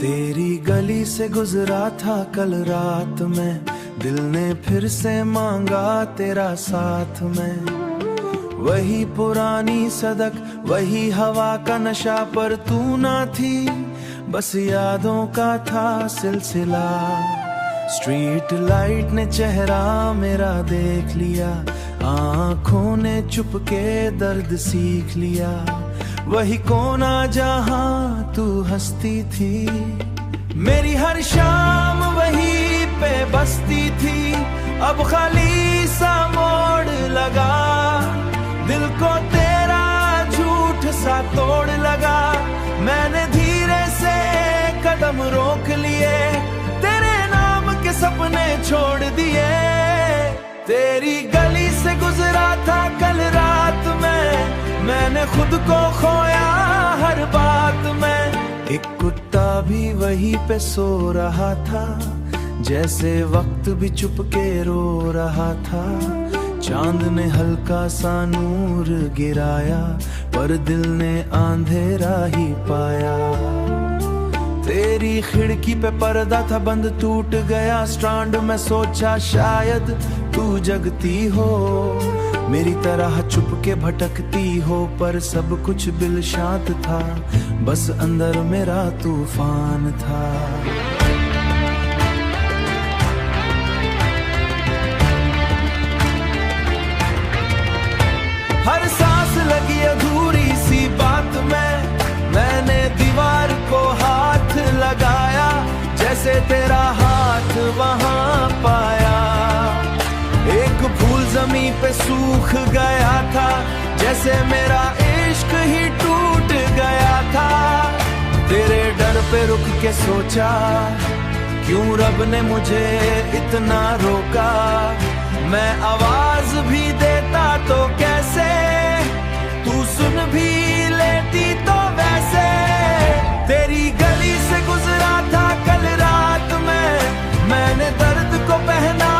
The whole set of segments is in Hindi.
तेरी गली से गुजरा था कल रात में, दिल ने फिर से मांगा तेरा साथ में। वही पुरानी सड़क, वही हवा का नशा, पर तू ना थी, बस यादों का था सिलसिला। स्ट्रीट लाइट ने चेहरा मेरा देख लिया, आंखों ने चुपके दर्द सीख लिया। वही कोना जहां तू हंसती थी, मेरी हर शाम वही पे बसती थी। अब खाली सा मोड़ लगा, दिल को तेरा झूठ सा तोड़ लगा। मैंने धीरे से कदम रोक लिए, तेरे नाम के सपने छोड़ दिए। तेरी गली से गुजरा था कल रात में, मैंने खुद को खोया हर बात में। एक कुत्ता भी वहीं पे सो रहा था, जैसे वक्त भी चुपके रो रहा था। चांद ने हल्का सा नूर गिराया, पर दिल ने अंधेरा ही पाया। तेरी खिड़की पे पर्दा था बंद, टूट गया स्टैंड में। सोचा शायद तू जगती हो, मेरी तरह चुपके भटकती हो, पर सब कुछ बिल शांत था, बस अंदर मेरा तूफान था। हर सांस लगी अधूरी सी बात में, मैंने दीवार को हाथ लगाया, जैसे तेरा हाथ वहां पाया। एक फूल जमीन पे सूख गया था, जैसे मेरा इश्क ही टूट गया था। तेरे डर पे रुक के सोचा, क्यों रब ने मुझे इतना रोका। मैं आवाज भी देता तो कैसे, तू सुन भी लेती तो वैसे। तेरी गली से गुजरा था कल रात में, मैंने दर्द को पहना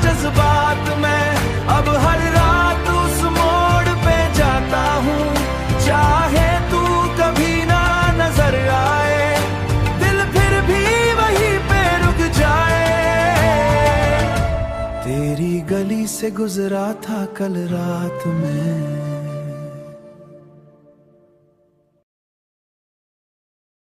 जज्बात में। अब हर रात उस मोड़ पे जाता हूँ, चाहे तू कभी ना नजर आए, दिल फिर भी वहीं पे रुक जाए। तेरी गली से गुजरा था कल रात में।